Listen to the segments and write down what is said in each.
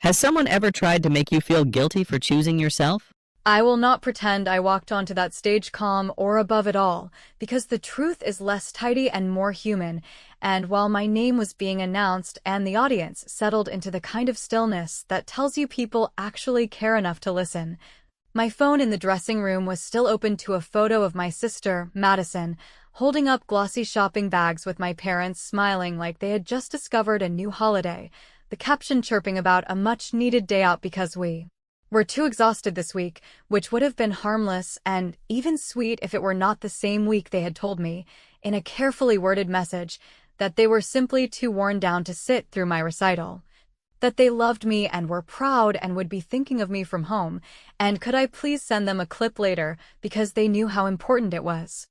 Has someone ever tried to make you feel guilty for choosing yourself? I will not pretend I walked onto that stage calm or above it all, because the truth is less tidy and more human, and while my name was being announced and the audience settled into the kind of stillness that tells you people actually care enough to listen, my phone in the dressing room was still open to a photo of my sister, Madison, holding up glossy shopping bags with my parents smiling like they had just discovered a new holiday, the caption chirping about a much-needed day out because we're too exhausted this week, which would have been harmless and even sweet if it were not the same week they had told me, in a carefully worded message, that they were simply too worn down to sit through my recital. That they loved me and were proud and would be thinking of me from home, and could I please send them a clip later because they knew how important it was.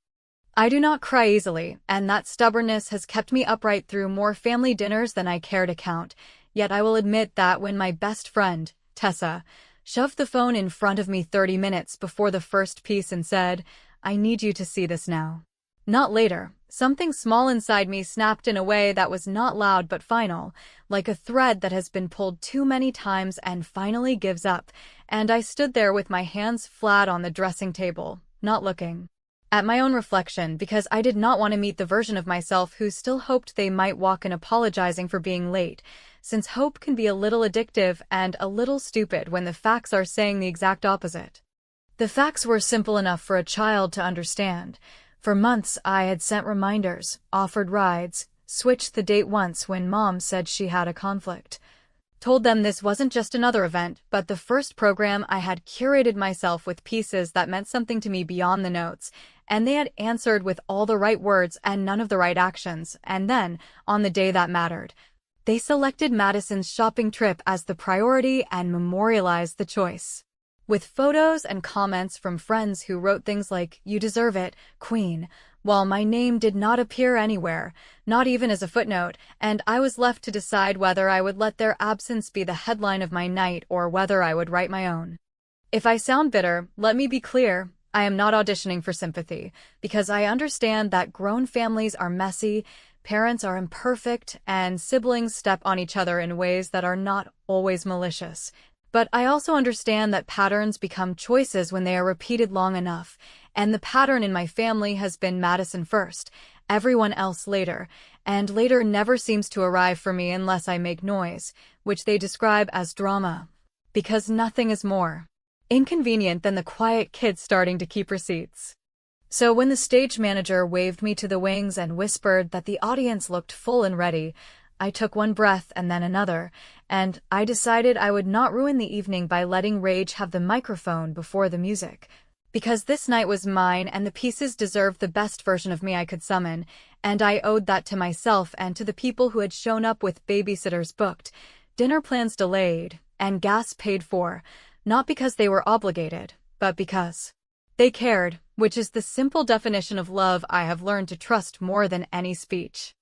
I do not cry easily, and that stubbornness has kept me upright through more family dinners than I care to count, yet I will admit that when my best friend, Tessa, shoved the phone in front of me 30 minutes before the first piece and said, "I need you to see this now." Not later. Something small inside me snapped in a way that was not loud but final, like a thread that has been pulled too many times and finally gives up, and I stood there with my hands flat on the dressing table, not looking at my own reflection because I did not want to meet the version of myself who still hoped they might walk in apologizing for being late, since hope can be a little addictive and a little stupid when the facts are saying the exact opposite. The facts were simple enough for a child to understand. For months I had sent reminders, offered rides, switched the date once when Mom said she had a conflict. Told them this wasn't just another event, but the first program I had curated myself with pieces that meant something to me beyond the notes, and they had answered with all the right words and none of the right actions, and then, on the day that mattered, they selected Madison's shopping trip as the priority and memorialized the choice. With photos and comments from friends who wrote things like, "You deserve it, Queen," while my name did not appear anywhere, not even as a footnote, and I was left to decide whether I would let their absence be the headline of my night or whether I would write my own. If I sound bitter, let me be clear, I am not auditioning for sympathy, because I understand that grown families are messy, parents are imperfect, and siblings step on each other in ways that are not always malicious. But I also understand that patterns become choices when they are repeated long enough, and the pattern in my family has been Madison first, everyone else later, and later never seems to arrive for me unless I make noise, which they describe as drama. Because nothing is more inconvenient than the quiet kid starting to keep receipts. So when the stage manager waved me to the wings and whispered that the audience looked full and ready, I took one breath and then another, and I decided I would not ruin the evening by letting rage have the microphone before the music. Because this night was mine and the pieces deserved the best version of me I could summon, and I owed that to myself and to the people who had shown up with babysitters booked, dinner plans delayed, and gas paid for, not because they were obligated, but because they cared, which is the simple definition of love I have learned to trust more than any speech.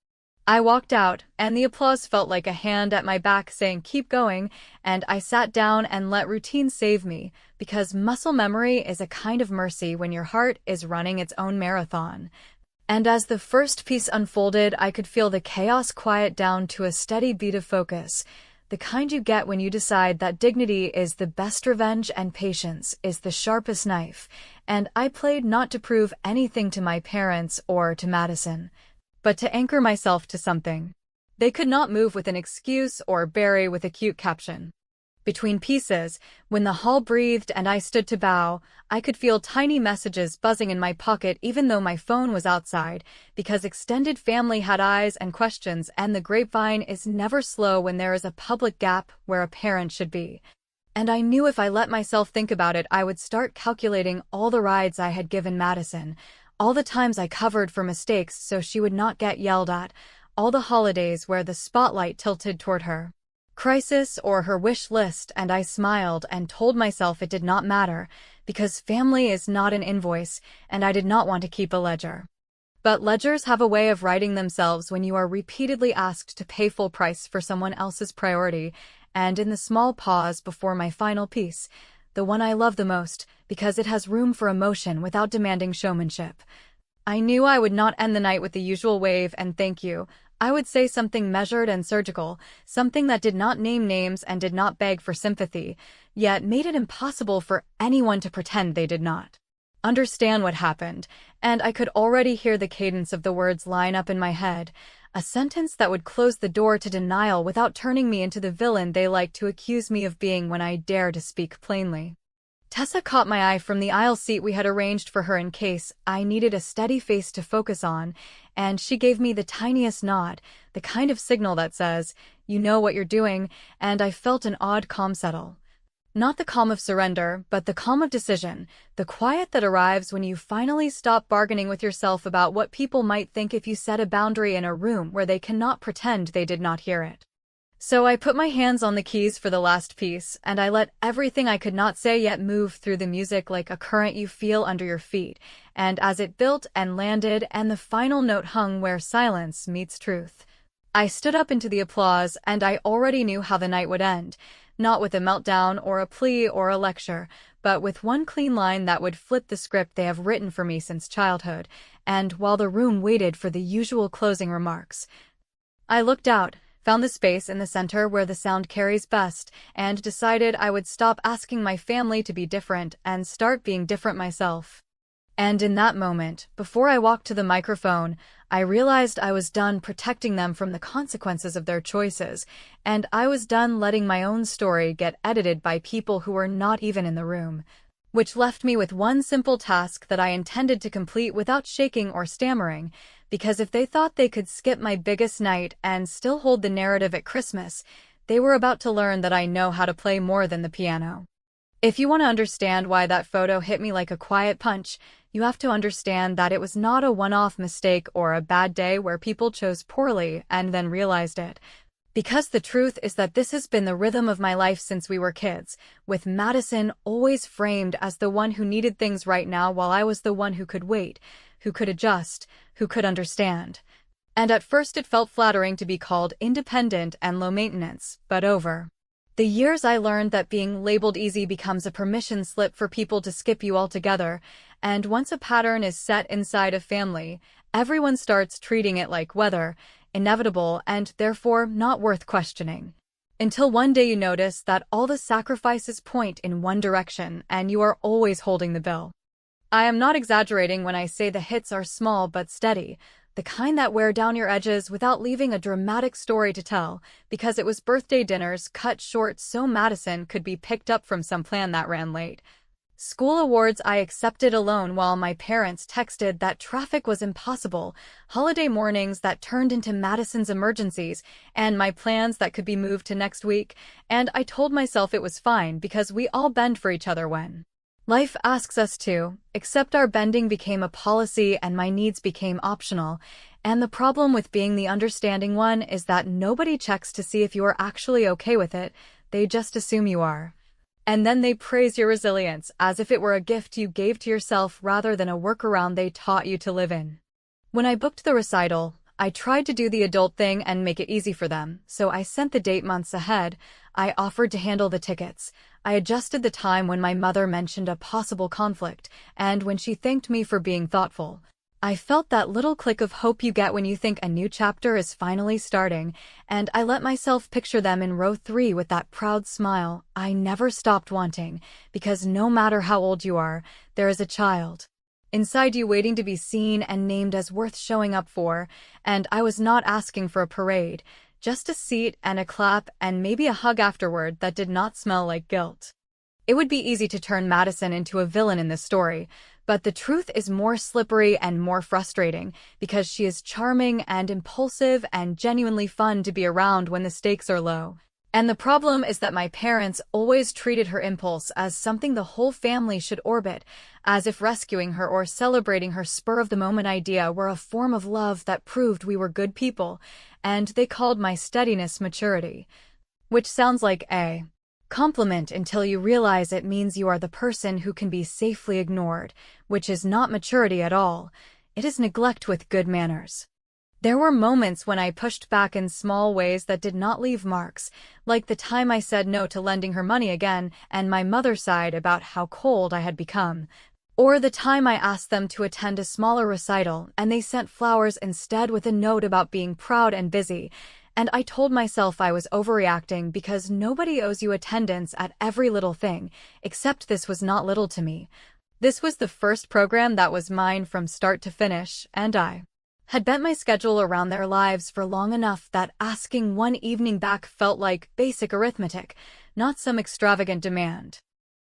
I walked out, and the applause felt like a hand at my back saying keep going, and I sat down and let routine save me, because muscle memory is a kind of mercy when your heart is running its own marathon. And as the first piece unfolded, I could feel the chaos quiet down to a steady beat of focus, the kind you get when you decide that dignity is the best revenge and patience is the sharpest knife, and I played not to prove anything to my parents or to Madison, but to anchor myself to something they could not move with an excuse or bury with a cute caption. Between pieces, when the hall breathed and I stood to bow, I could feel tiny messages buzzing in my pocket even though my phone was outside, because extended family had eyes and questions, and the grapevine is never slow when there is a public gap where a parent should be. And I knew if I let myself think about it, I would start calculating all the rides I had given Madison, all the times I covered for mistakes so she would not get yelled at, all the holidays where the spotlight tilted toward her crisis or her wish list, and I smiled and told myself it did not matter, because family is not an invoice, and I did not want to keep a ledger. But ledgers have a way of writing themselves when you are repeatedly asked to pay full price for someone else's priority, and in the small pause before my final piece, the one I love the most, because it has room for emotion without demanding showmanship, I knew I would not end the night with the usual wave and thank you. I would say something measured and surgical, something that did not name names and did not beg for sympathy, yet made it impossible for anyone to pretend they did not understand what happened, and I could already hear the cadence of the words line up in my head, a sentence that would close the door to denial without turning me into the villain they like to accuse me of being when I dare to speak plainly. Tessa caught my eye from the aisle seat we had arranged for her in case I needed a steady face to focus on, and she gave me the tiniest nod, the kind of signal that says, "You know what you're doing," and I felt an odd calm settle. Not the calm of surrender, but the calm of decision, the quiet that arrives when you finally stop bargaining with yourself about what people might think if you set a boundary in a room where they cannot pretend they did not hear it. So I put my hands on the keys for the last piece, and I let everything I could not say yet move through the music like a current you feel under your feet, and as it built and landed and the final note hung where silence meets truth, I stood up into the applause, and I already knew how the night would end. Not with a meltdown or a plea or a lecture, but with one clean line that would flip the script they have written for me since childhood, and while the room waited for the usual closing remarks, I looked out, found the space in the center where the sound carries best, and decided I would stop asking my family to be different and start being different myself. And in that moment, before I walked to the microphone, I realized I was done protecting them from the consequences of their choices, and I was done letting my own story get edited by people who were not even in the room, which left me with one simple task that I intended to complete without shaking or stammering, because if they thought they could skip my biggest night and still hold the narrative at Christmas, they were about to learn that I know how to play more than the piano. If you want to understand why that photo hit me like a quiet punch, you have to understand that it was not a one-off mistake or a bad day where people chose poorly and then realized it. Because the truth is that this has been the rhythm of my life since we were kids, with Madison always framed as the one who needed things right now while I was the one who could wait, who could adjust, who could understand. And at first it felt flattering to be called independent and low maintenance, but over the years I learned that being labeled easy becomes a permission slip for people to skip you altogether, and once a pattern is set inside a family, everyone starts treating it like weather, inevitable and therefore not worth questioning. Until one day you notice that all the sacrifices point in one direction and you are always holding the bill. I am not exaggerating when I say the hits are small but steady, the kind that wear down your edges without leaving a dramatic story to tell, because it was birthday dinners cut short so Madison could be picked up from some plan that ran late. School awards I accepted alone while my parents texted that traffic was impossible, holiday mornings that turned into Madison's emergencies, and my plans that could be moved to next week, and I told myself it was fine because we all bend for each other when life asks us to, except our bending became a policy and my needs became optional, and the problem with being the understanding one is that nobody checks to see if you are actually okay with it, they just assume you are. And then they praise your resilience as if it were a gift you gave to yourself rather than a workaround they taught you to live in. When I booked the recital, I tried to do the adult thing and make it easy for them, so I sent the date months ahead. I offered to handle the tickets. I adjusted the time when my mother mentioned a possible conflict, and when she thanked me for being thoughtful. I felt that little click of hope you get when you think a new chapter is finally starting, and I let myself picture them in row 3 with that proud smile I never stopped wanting, because no matter how old you are, there is a child inside you waiting to be seen and named as worth showing up for, and I was not asking for a parade, just a seat and a clap and maybe a hug afterward that did not smell like guilt. It would be easy to turn Madison into a villain in this story, but the truth is more slippery and more frustrating because she is charming and impulsive and genuinely fun to be around when the stakes are low. And the problem is that my parents always treated her impulse as something the whole family should orbit, as if rescuing her or celebrating her spur-of-the-moment idea were a form of love that proved we were good people, and they called my steadiness maturity. Which sounds like a compliment until you realize it means you are the person who can be safely ignored, which is not maturity at all. It is neglect with good manners. There were moments when I pushed back in small ways that did not leave marks, like the time I said no to lending her money again and my mother sighed about how cold I had become. Or the time I asked them to attend a smaller recital and they sent flowers instead with a note about being proud and busy, and I told myself I was overreacting because nobody owes you attendance at every little thing, except this was not little to me. This was the first program that was mine from start to finish, and I had bent my schedule around their lives for long enough that asking one evening back felt like basic arithmetic, not some extravagant demand.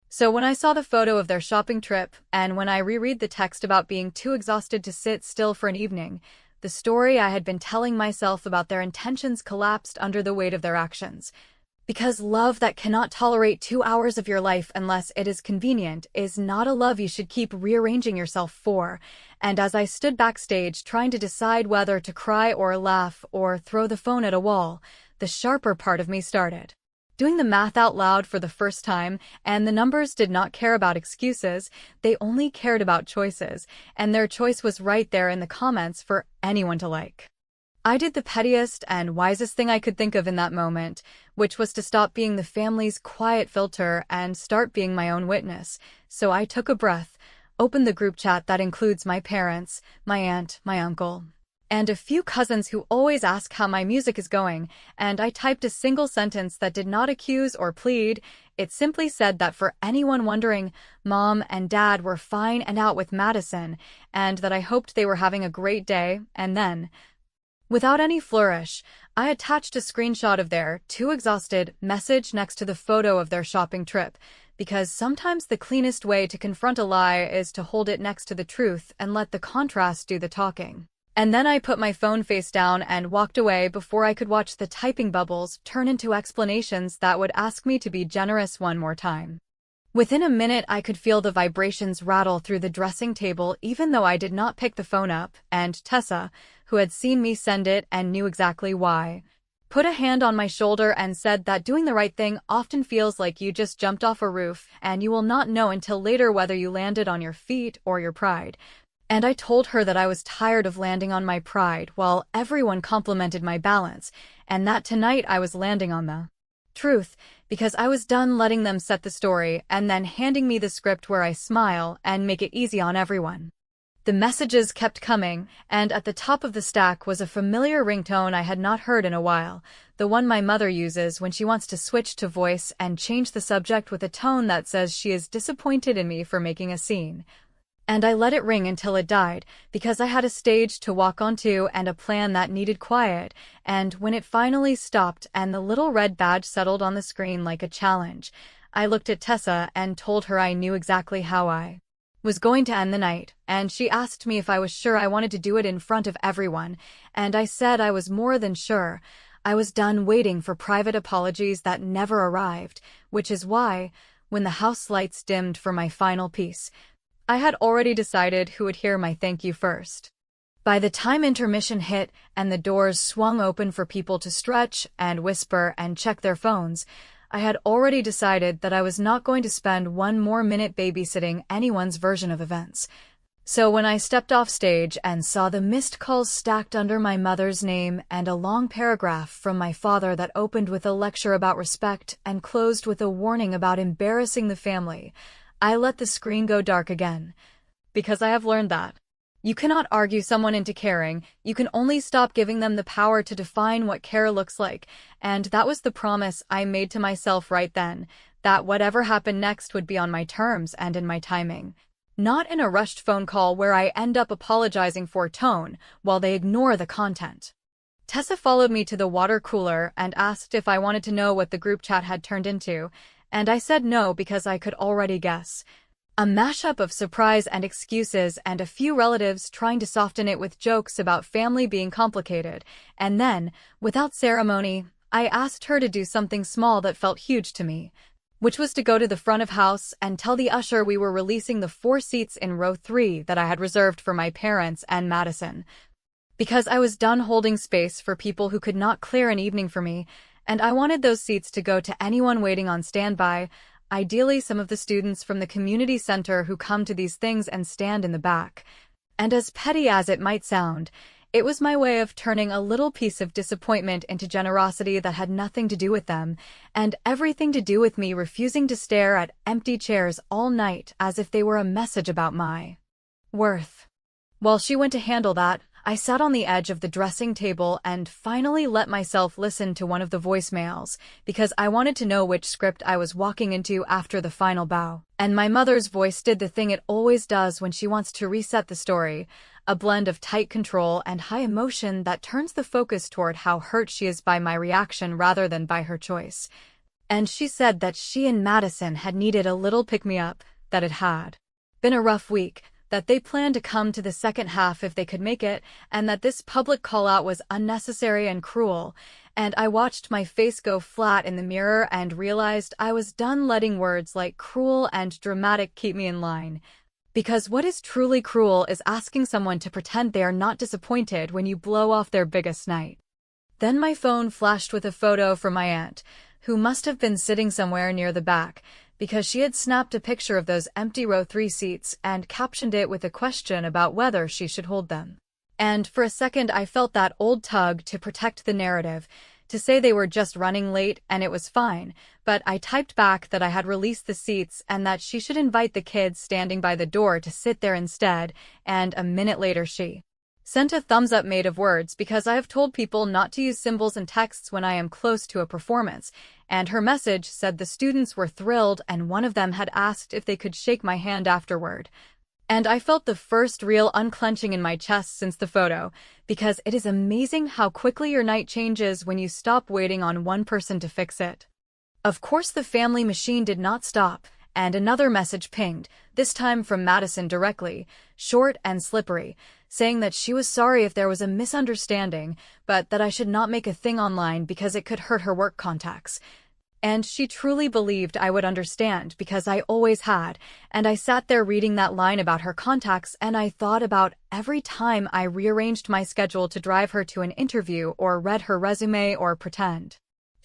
So when I saw the photo of their shopping trip, and when I reread the text about being too exhausted to sit still for an evening, the story I had been telling myself about their intentions collapsed under the weight of their actions. Because love that cannot tolerate 2 hours of your life unless it is convenient is not a love you should keep rearranging yourself for. And as I stood backstage trying to decide whether to cry or laugh or throw the phone at a wall, the sharper part of me started doing the math out loud for the first time, and the numbers did not care about excuses, they only cared about choices, and their choice was right there in the comments for anyone to like. I did the pettiest and wisest thing I could think of in that moment, which was to stop being the family's quiet filter and start being my own witness. So I took a breath, opened the group chat that includes my parents, my aunt, my uncle, and a few cousins who always ask how my music is going, and I typed a single sentence that did not accuse or plead. It simply said that for anyone wondering, Mom and Dad were fine and out with Madison, and that I hoped they were having a great day, and then, without any flourish, I attached a screenshot of their too exhausted message next to the photo of their shopping trip, because sometimes the cleanest way to confront a lie is to hold it next to the truth and let the contrast do the talking. And then I put my phone face down and walked away before I could watch the typing bubbles turn into explanations that would ask me to be generous one more time. Within a minute, I could feel the vibrations rattle through the dressing table even though I did not pick the phone up, and Tessa, who had seen me send it and knew exactly why, put a hand on my shoulder and said that doing the right thing often feels like you just jumped off a roof and you will not know until later whether you landed on your feet or your pride. And I told her that I was tired of landing on my pride while everyone complimented my balance, and that tonight I was landing on the truth, because I was done letting them set the story and then handing me the script where I smile and make it easy on everyone. The messages kept coming, and at the top of the stack was a familiar ringtone I had not heard in a while, the one my mother uses when she wants to switch to voice and change the subject with a tone that says she is disappointed in me for making a scene. And I let it ring until it died, because I had a stage to walk onto and a plan that needed quiet, and when it finally stopped and the little red badge settled on the screen like a challenge, I looked at Tessa and told her I knew exactly how I was going to end the night, and she asked me if I was sure I wanted to do it in front of everyone, and I said I was more than sure. I was done waiting for private apologies that never arrived, which is why, when the house lights dimmed for my final piece, I had already decided who would hear my thank you first. By the time intermission hit and the doors swung open for people to stretch and whisper and check their phones, I had already decided that I was not going to spend one more minute babysitting anyone's version of events. So when I stepped off stage and saw the missed calls stacked under my mother's name and a long paragraph from my father that opened with a lecture about respect and closed with a warning about embarrassing the family, I let the screen go dark again. Because I have learned that you cannot argue someone into caring, you can only stop giving them the power to define what care looks like, and that was the promise I made to myself right then, that whatever happened next would be on my terms and in my timing. Not in a rushed phone call where I end up apologizing for tone while they ignore the content. Tessa followed me to the water cooler and asked if I wanted to know what the group chat had turned into, and I said no because I could already guess. A mashup of surprise and excuses and a few relatives trying to soften it with jokes about family being complicated, and then, without ceremony, I asked her to do something small that felt huge to me, which was to go to the front of house and tell the usher we were releasing the 4 seats in row 3 that I had reserved for my parents and Madison. Because I was done holding space for people who could not clear an evening for me, and I wanted those seats to go to anyone waiting on standby, ideally some of the students from the community center who come to these things and stand in the back. And as petty as it might sound, It was my way of turning a little piece of disappointment into generosity that had nothing to do with them, and everything to do with me refusing to stare at empty chairs all night as if they were a message about my worth. While she went to handle that, I sat on the edge of the dressing table and finally let myself listen to one of the voicemails, because I wanted to know which script I was walking into after the final bow. And my mother's voice did the thing it always does when she wants to reset the story, a blend of tight control and high emotion that turns the focus toward how hurt she is by my reaction rather than by her choice. And she said that she and Madison had needed a little pick-me-up, that it had been a rough week, that they planned to come to the second half if they could make it, and that this public call-out was unnecessary and cruel. And I watched my face go flat in the mirror and realized I was done letting words like cruel and dramatic keep me in line. Because what is truly cruel is asking someone to pretend they are not disappointed when you blow off their biggest night. Then my phone flashed with a photo from my aunt, who must have been sitting somewhere near the back, because she had snapped a picture of those empty row 3 seats and captioned it with a question about whether she should hold them. And for a second I felt that old tug to protect the narrative, to say they were just running late and it was fine, but I typed back that I had released the seats and that she should invite the kids standing by the door to sit there instead, and a minute later she sent a thumbs up made of words, because I have told people not to use symbols and texts when I am close to a performance, and her message said the students were thrilled and one of them had asked if they could shake my hand afterward. And I felt the first real unclenching in my chest since the photo, because it is amazing how quickly your night changes when you stop waiting on one person to fix it. Of course the family machine did not stop, and another message pinged, this time from Madison directly, short and slippery, saying that she was sorry if there was a misunderstanding, but that I should not make a thing online because it could hurt her work contacts. And she truly believed I would understand, because I always had, and I sat there reading that line about her contacts and I thought about every time I rearranged my schedule to drive her to an interview or read her resume or pretend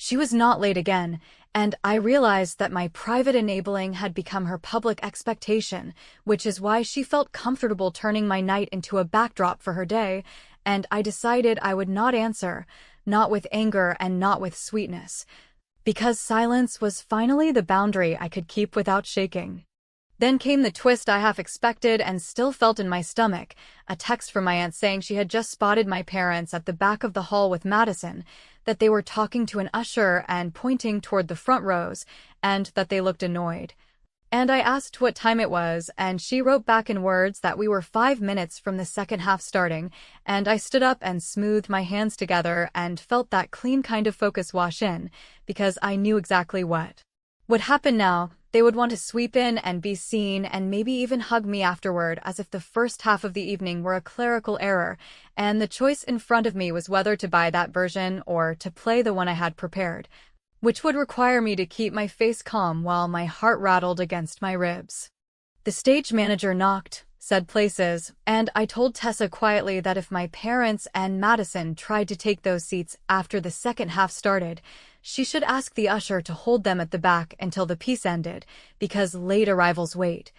she was not late again, and I realized that my private enabling had become her public expectation, which is why she felt comfortable turning my night into a backdrop for her day, and I decided I would not answer, not with anger and not with sweetness, because silence was finally the boundary I could keep without shaking. Then came the twist I half expected and still felt in my stomach, a text from my aunt saying she had just spotted my parents at the back of the hall with Madison, that they were talking to an usher and pointing toward the front rows, and that they looked annoyed. And I asked what time it was, and she wrote back in words that we were 5 minutes from the second half starting, and I stood up and smoothed my hands together and felt that clean kind of focus wash in, because I knew exactly what would happen now. They would want to sweep in and be seen and maybe even hug me afterward, as if the first half of the evening were a clerical error, and the choice in front of me was whether to buy that version or to play the one I had prepared, which would require me to keep my face calm while my heart rattled against my ribs. The stage manager knocked, said places, and I told Tessa quietly that if my parents and Madison tried to take those seats after the second half started, she should ask the usher to hold them at the back until the piece ended, because late arrivals wait.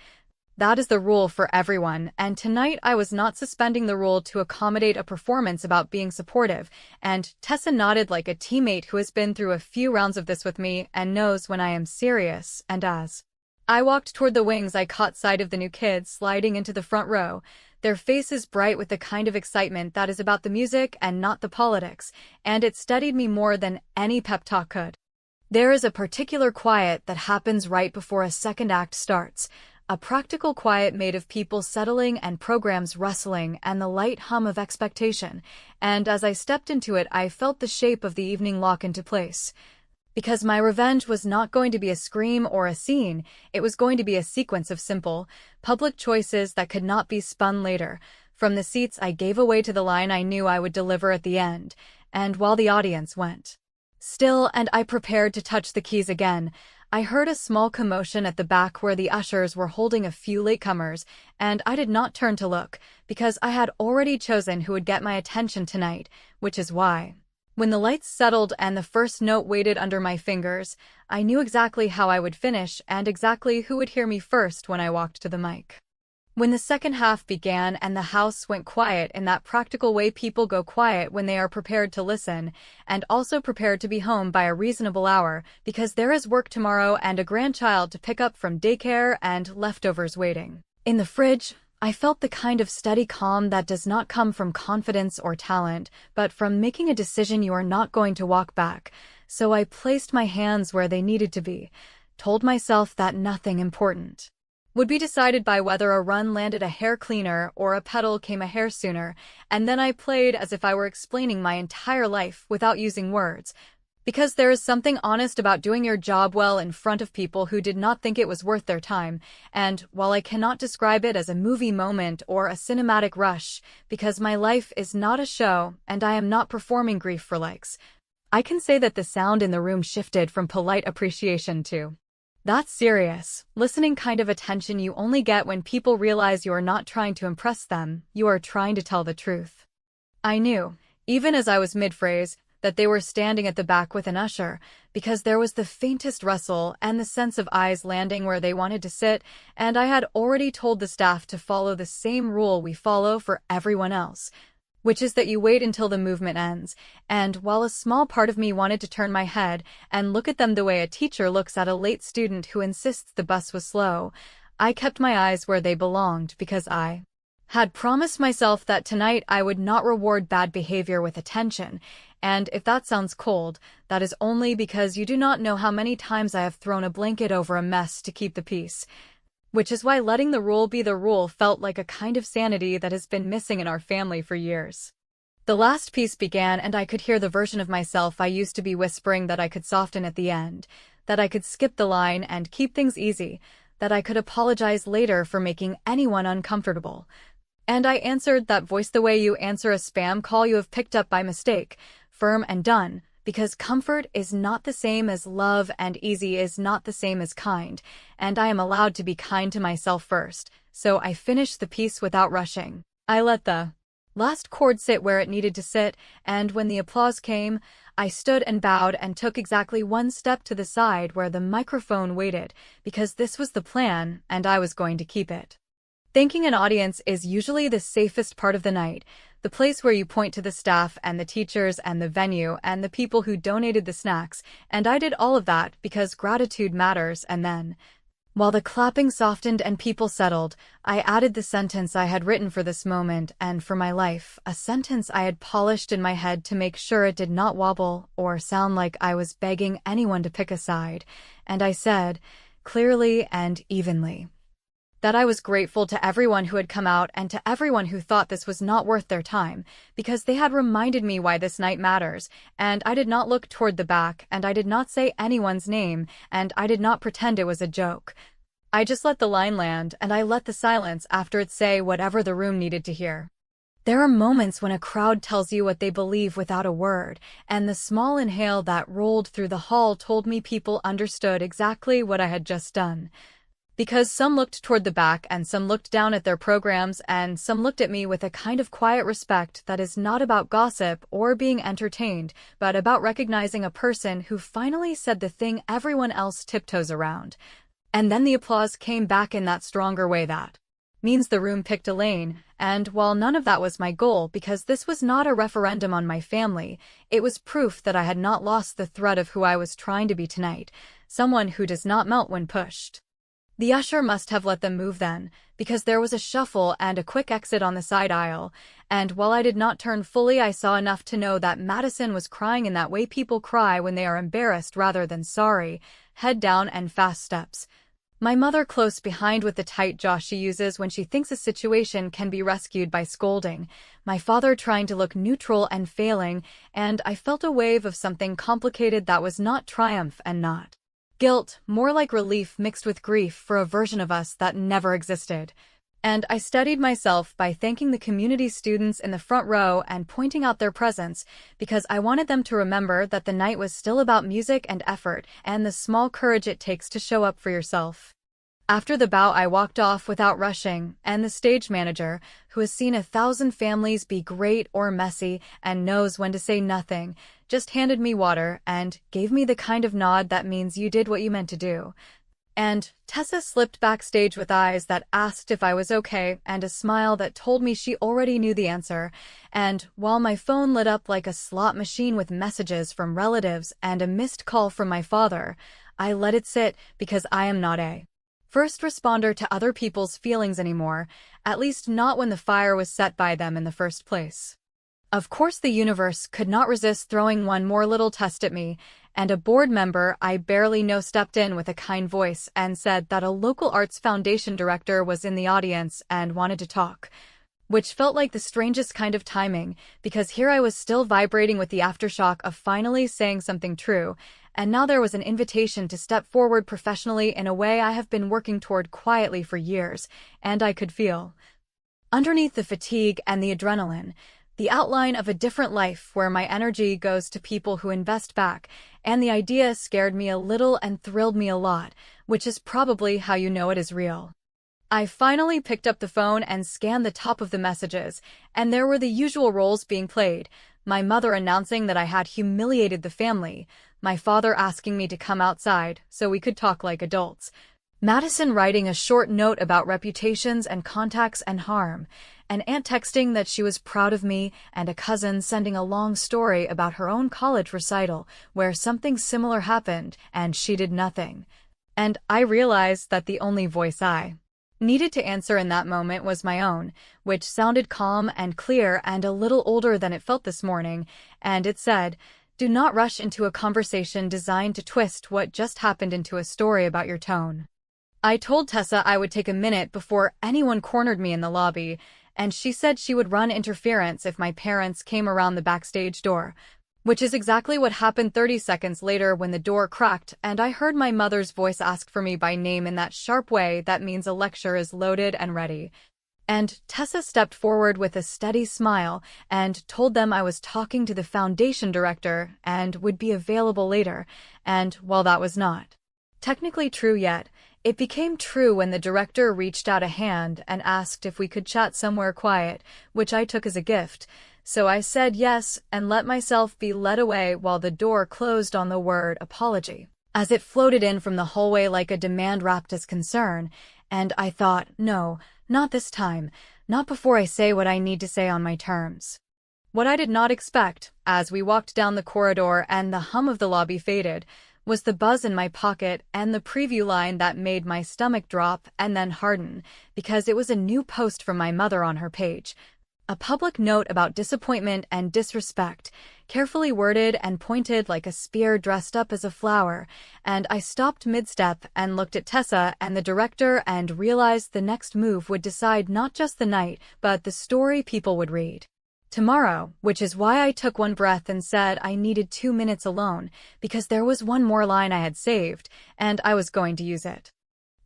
That is the rule for everyone, and tonight I was not suspending the rule to accommodate a performance about being supportive, and Tessa nodded like a teammate who has been through a few rounds of this with me and knows when I am serious, and as I walked toward the wings I caught sight of the new kids sliding into the front row, their faces bright with the kind of excitement that is about the music and not the politics, and it steadied me more than any pep talk could. There is a particular quiet that happens right before a second act starts, a practical quiet made of people settling and programs rustling and the light hum of expectation, and as I stepped into it I felt the shape of the evening lock into place. Because my revenge was not going to be a scream or a scene, it was going to be a sequence of simple, public choices that could not be spun later, from the seats I gave away to the line I knew I would deliver at the end, and while the audience went still and I prepared to touch the keys again, I heard a small commotion at the back where the ushers were holding a few latecomers, and I did not turn to look, because I had already chosen who would get my attention tonight, which is why, when the lights settled and the first note waited under my fingers, I knew exactly how I would finish and exactly who would hear me first when I walked to the mic. When the second half began and the house went quiet in that practical way people go quiet when they are prepared to listen, and also prepared to be home by a reasonable hour, because there is work tomorrow and a grandchild to pick up from daycare and leftovers waiting in the fridge, I felt the kind of steady calm that does not come from confidence or talent, but from making a decision you are not going to walk back. So I placed my hands where they needed to be, told myself that nothing important would be decided by whether a run landed a hair cleaner or a petal came a hair sooner, and then I played as if I were explaining my entire life without using words. Because there is something honest about doing your job well in front of people who did not think it was worth their time, and while I cannot describe it as a movie moment or a cinematic rush, because my life is not a show and I am not performing grief for likes, I can say that the sound in the room shifted from polite appreciation to that's serious, listening kind of attention you only get when people realize you are not trying to impress them, you are trying to tell the truth. I knew, even as I was mid-phrase, that they were standing at the back with an usher, because there was the faintest rustle and the sense of eyes landing where they wanted to sit, and I had already told the staff to follow the same rule we follow for everyone else, which is that you wait until the movement ends, and while a small part of me wanted to turn my head and look at them the way a teacher looks at a late student who insists the bus was slow, I kept my eyes where they belonged because I had promised myself that tonight I would not reward bad behavior with attention, and if that sounds cold, that is only because you do not know how many times I have thrown a blanket over a mess to keep the peace. Which is why letting the rule be the rule felt like a kind of sanity that has been missing in our family for years. The last piece began and I could hear the version of myself I used to be whispering that I could soften at the end, that I could skip the line and keep things easy, that I could apologize later for making anyone uncomfortable. And I answered that voice the way you answer a spam call you have picked up by mistake, firm and done. Because comfort is not the same as love and easy is not the same as kind, and I am allowed to be kind to myself first, so I finished the piece without rushing. I let the last chord sit where it needed to sit, and when the applause came, I stood and bowed and took exactly one step to the side where the microphone waited, because this was the plan and I was going to keep it. Thanking an audience is usually the safest part of the night, the place where you point to the staff and the teachers and the venue and the people who donated the snacks, and I did all of that because gratitude matters. And then, while the clapping softened and people settled, I added the sentence I had written for this moment and for my life, a sentence I had polished in my head to make sure it did not wobble or sound like I was begging anyone to pick a side, and I said, clearly and evenly, that I was grateful to everyone who had come out and to everyone who thought this was not worth their time, because they had reminded me why this night matters, and I did not look toward the back, and I did not say anyone's name, and I did not pretend it was a joke. I just let the line land, and I let the silence after it say whatever the room needed to hear. There are moments when a crowd tells you what they believe without a word, and the small inhale that rolled through the hall told me people understood exactly what I had just done. Because some looked toward the back and some looked down at their programs and some looked at me with a kind of quiet respect that is not about gossip or being entertained, but about recognizing a person who finally said the thing everyone else tiptoes around. And then the applause came back in that stronger way that means the room picked a lane, and while none of that was my goal because this was not a referendum on my family, it was proof that I had not lost the thread of who I was trying to be tonight, someone who does not melt when pushed. The usher must have let them move then, because there was a shuffle and a quick exit on the side aisle, and while I did not turn fully I saw enough to know that Madison was crying in that way people cry when they are embarrassed rather than sorry, head down and fast steps. My mother close behind with the tight jaw she uses when she thinks a situation can be rescued by scolding, my father trying to look neutral and failing, and I felt a wave of something complicated that was not triumph and not guilt, more like relief mixed with grief for a version of us that never existed. And I steadied myself by thanking the community students in the front row and pointing out their presence, because I wanted them to remember that the night was still about music and effort and the small courage it takes to show up for yourself. After the bow I walked off without rushing, and the stage manager, who has seen 1,000 families be great or messy and knows when to say nothing, just handed me water and gave me the kind of nod that means you did what you meant to do. And Tessa slipped backstage with eyes that asked if I was okay and a smile that told me she already knew the answer. And while my phone lit up like a slot machine with messages from relatives and a missed call from my father, I let it sit because I am not a first responder to other people's feelings anymore, at least not when the fire was set by them in the first place. Of course, the universe could not resist throwing one more little test at me, and a board member I barely know stepped in with a kind voice and said that a local arts foundation director was in the audience and wanted to talk, which felt like the strangest kind of timing, because here I was still vibrating with the aftershock of finally saying something true, and now there was an invitation to step forward professionally in a way I have been working toward quietly for years, and I could feel, underneath the fatigue and the adrenaline, the outline of a different life where my energy goes to people who invest back, and the idea scared me a little and thrilled me a lot, which is probably how you know it is real. I finally picked up the phone and scanned the top of the messages, and there were the usual roles being played. My mother announcing that I had humiliated the family, my father asking me to come outside so we could talk like adults, Madison writing a short note about reputations and contacts and harm, an aunt texting that she was proud of me, and a cousin sending a long story about her own college recital where something similar happened and she did nothing. And I realized that the only voice I needed to answer in that moment was my own, which sounded calm and clear and a little older than it felt this morning, and it said, "Do not rush into a conversation designed to twist what just happened into a story about your tone." I told Tessa I would take a minute before anyone cornered me in the lobby, and she said she would run interference if my parents came around the backstage door, which is exactly what happened 30 seconds later when the door cracked and I heard my mother's voice ask for me by name in that sharp way that means a lecture is loaded and ready. And Tessa stepped forward with a steady smile and told them I was talking to the foundation director and would be available later, and while that was not technically true yet, it became true when the director reached out a hand and asked if we could chat somewhere quiet, which I took as a gift. So I said yes and let myself be led away while the door closed on the word apology, as it floated in from the hallway like a demand wrapped as concern, and I thought, no, not this time, not before I say what I need to say on my terms. What I did not expect, as we walked down the corridor and the hum of the lobby faded, was the buzz in my pocket and the preview line that made my stomach drop and then harden, because it was a new post from my mother on her page. A public note about disappointment and disrespect, carefully worded and pointed like a spear dressed up as a flower, and I stopped mid-step and looked at Tessa and the director and realized the next move would decide not just the night, but the story people would read tomorrow, which is why I took one breath and said I needed 2 minutes alone, because there was one more line I had saved, and I was going to use it.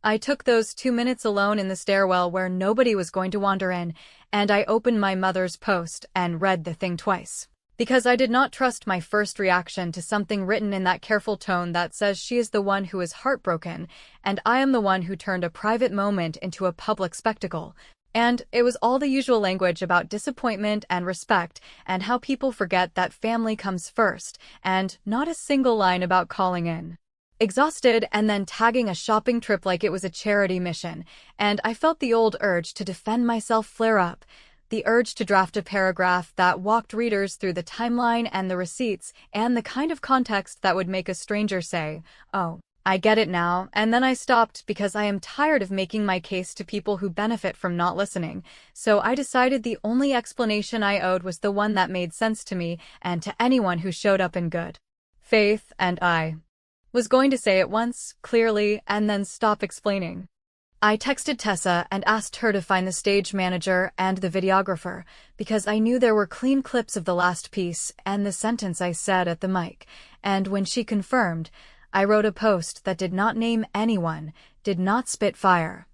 I took those 2 minutes alone in the stairwell where nobody was going to wander in, and I opened my mother's post and read the thing twice, because I did not trust my first reaction to something written in that careful tone that says she is the one who is heartbroken, and I am the one who turned a private moment into a public spectacle. And it was all the usual language about disappointment and respect and how people forget that family comes first, and not a single line about calling in exhausted and then tagging a shopping trip like it was a charity mission, and I felt the old urge to defend myself flare up, the urge to draft a paragraph that walked readers through the timeline and the receipts and the kind of context that would make a stranger say, "Oh, I get it now," and then I stopped because I am tired of making my case to people who benefit from not listening, so I decided the only explanation I owed was the one that made sense to me and to anyone who showed up in good faith, and I was going to say it once, clearly, and then stop explaining. I texted Tessa and asked her to find the stage manager and the videographer, because I knew there were clean clips of the last piece and the sentence I said at the mic, and when she confirmed, I wrote a post that did not name anyone, did not spit fire,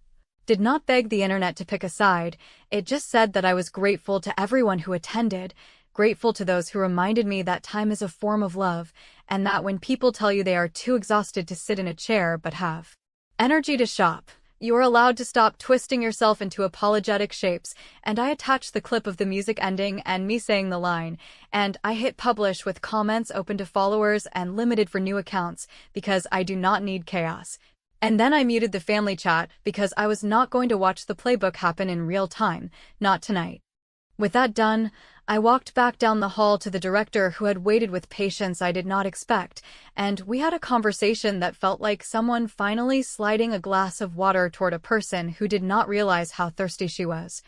did not beg the internet to pick a side. It just said that I was grateful to everyone who attended, grateful to those who reminded me that time is a form of love, and that when people tell you they are too exhausted to sit in a chair but have energy to shop, you are allowed to stop twisting yourself into apologetic shapes. And I attached the clip of the music ending and me saying the line, and I hit publish with comments open to followers and limited for new accounts, because I do not need chaos. And then I muted the family chat because I was not going to watch the playbook happen in real time, not tonight. With that done, I walked back down the hall to the director who had waited with patience I did not expect, and we had a conversation that felt like someone finally sliding a glass of water toward a person who did not realize how thirsty she was.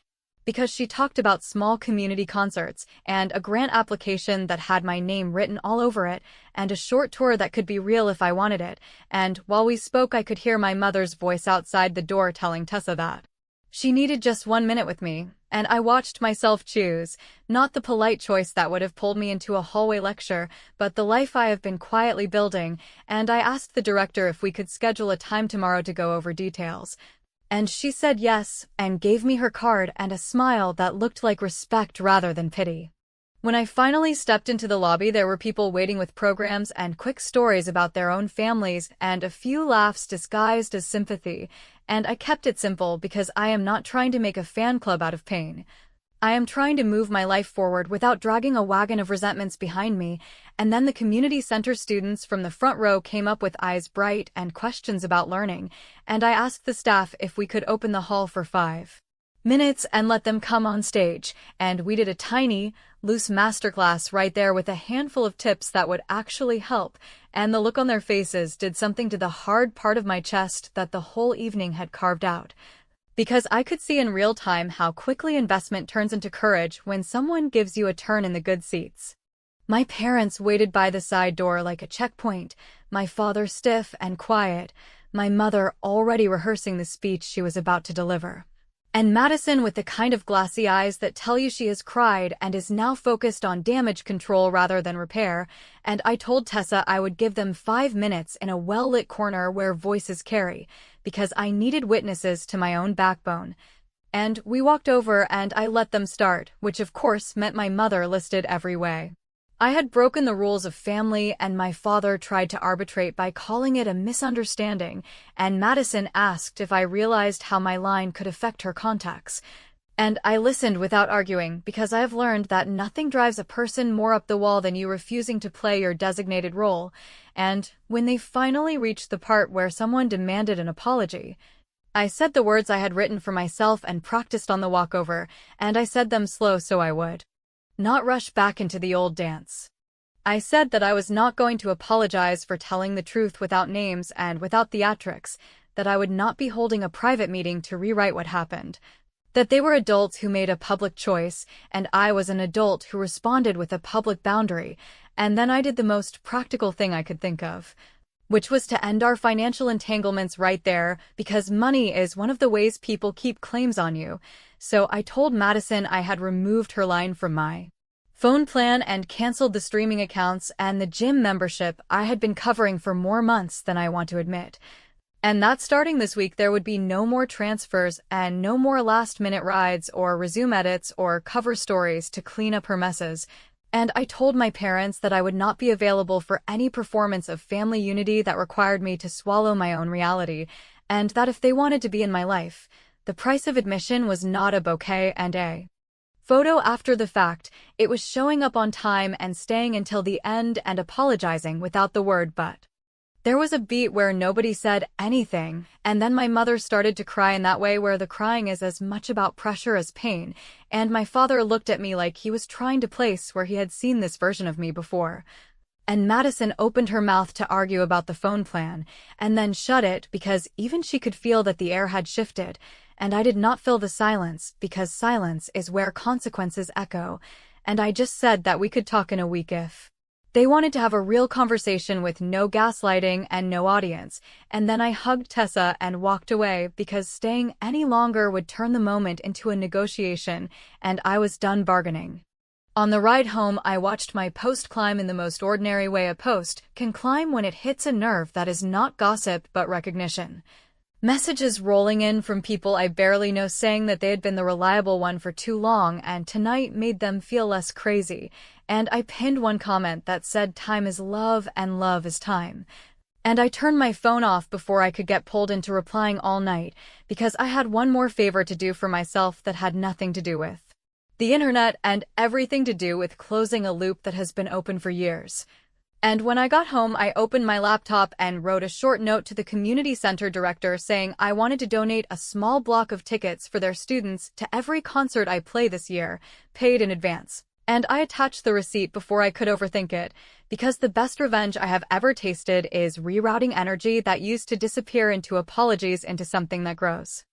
Because she talked about small community concerts, and a grant application that had my name written all over it, and a short tour that could be real if I wanted it, and while we spoke I could hear my mother's voice outside the door telling Tessa that she needed just 1 minute with me, and I watched myself choose, not the polite choice that would have pulled me into a hallway lecture, but the life I have been quietly building, and I asked the director if we could schedule a time tomorrow to go over details. And she said yes, and gave me her card and a smile that looked like respect rather than pity. When I finally stepped into the lobby, there were people waiting with programs and quick stories about their own families and a few laughs disguised as sympathy, and I kept it simple because I am not trying to make a fan club out of pain. I am trying to move my life forward without dragging a wagon of resentments behind me, and then the community center students from the front row came up with eyes bright and questions about learning, and I asked the staff if we could open the hall for 5 minutes and let them come on stage, and we did a tiny, loose masterclass right there with a handful of tips that would actually help, and the look on their faces did something to the hard part of my chest that the whole evening had carved out. Because I could see in real time how quickly investment turns into courage when someone gives you a turn in the good seats. My parents waited by the side door like a checkpoint, my father stiff and quiet, my mother already rehearsing the speech she was about to deliver. And Madison with the kind of glassy eyes that tell you she has cried and is now focused on damage control rather than repair, and I told Tessa I would give them 5 minutes in a well-lit corner where voices carry, because I needed witnesses to my own backbone. And we walked over and I let them start, which of course meant my mother listed every way I had broken the rules of family, and my father tried to arbitrate by calling it a misunderstanding, and Madison asked if I realized how my line could affect her contacts. And I listened without arguing, because I have learned that nothing drives a person more up the wall than you refusing to play your designated role. And when they finally reached the part where someone demanded an apology, I said the words I had written for myself and practiced on the walkover, and I said them slow so I would not rush back into the old dance. I said that I was not going to apologize for telling the truth without names and without theatrics, that I would not be holding a private meeting to rewrite what happened, that they were adults who made a public choice, and I was an adult who responded with a public boundary, and then I did the most practical thing I could think of, which was to end our financial entanglements right there, because money is one of the ways people keep claims on you. So I told Madison I had removed her line from my phone plan and canceled the streaming accounts and the gym membership I had been covering for more months than I want to admit. And that starting this week there would be no more transfers and no more last-minute rides or resume edits or cover stories to clean up her messes. And I told my parents that I would not be available for any performance of family unity that required me to swallow my own reality, and that if they wanted to be in my life, the price of admission was not a bouquet and a photo after the fact. It was showing up on time and staying until the end and apologizing without the word but. There was a beat where nobody said anything, and then my mother started to cry in that way where the crying is as much about pressure as pain, and my father looked at me like he was trying to place where he had seen this version of me before. And Madison opened her mouth to argue about the phone plan, and then shut it because even she could feel that the air had shifted, and I did not fill the silence because silence is where consequences echo, and I just said that we could talk in a week if they wanted to have a real conversation with no gaslighting and no audience, and then I hugged Tessa and walked away because staying any longer would turn the moment into a negotiation, and I was done bargaining. On the ride home, I watched my post climb in the most ordinary way a post can climb when it hits a nerve that is not gossip but recognition. Messages rolling in from people I barely know saying that they had been the reliable one for too long and tonight made them feel less crazy, and I pinned one comment that said time is love and love is time. And I turned my phone off before I could get pulled into replying all night because I had one more favor to do for myself that had nothing to do with the internet and everything to do with closing a loop that has been open for years. And when I got home, I opened my laptop and wrote a short note to the community center director saying I wanted to donate a small block of tickets for their students to every concert I play this year, paid in advance. And I attached the receipt before I could overthink it, because the best revenge I have ever tasted is rerouting energy that used to disappear into apologies into something that grows.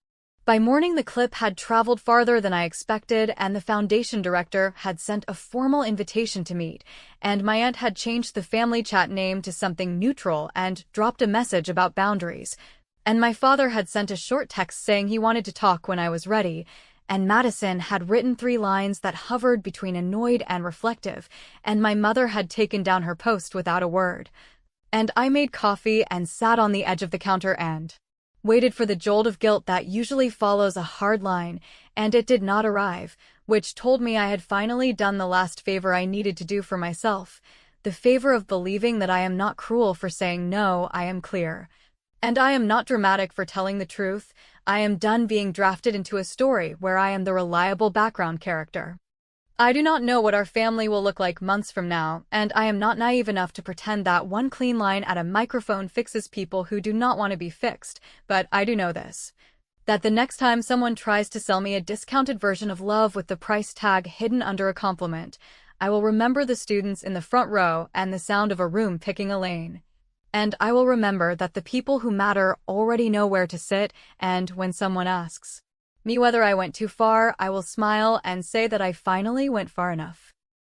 By morning, the clip had traveled farther than I expected, and the foundation director had sent a formal invitation to meet, and my aunt had changed the family chat name to something neutral and dropped a message about boundaries, and my father had sent a short text saying he wanted to talk when I was ready, and Madison had written 3 lines that hovered between annoyed and reflective, and my mother had taken down her post without a word. And I made coffee and sat on the edge of the counter and waited for the jolt of guilt that usually follows a hard line, and it did not arrive, which told me I had finally done the last favor I needed to do for myself, the favor of believing that I am not cruel for saying no, I am clear. And I am not dramatic for telling the truth. I am done being drafted into a story where I am the reliable background character. I do not know what our family will look like months from now, and I am not naive enough to pretend that one clean line at a microphone fixes people who do not want to be fixed, but I do know this: that the next time someone tries to sell me a discounted version of love with the price tag hidden under a compliment, I will remember the students in the front row and the sound of a room picking a lane. And I will remember that the people who matter already know where to sit, and when someone asks me whether I went too far, I will smile and say that I finally went far enough.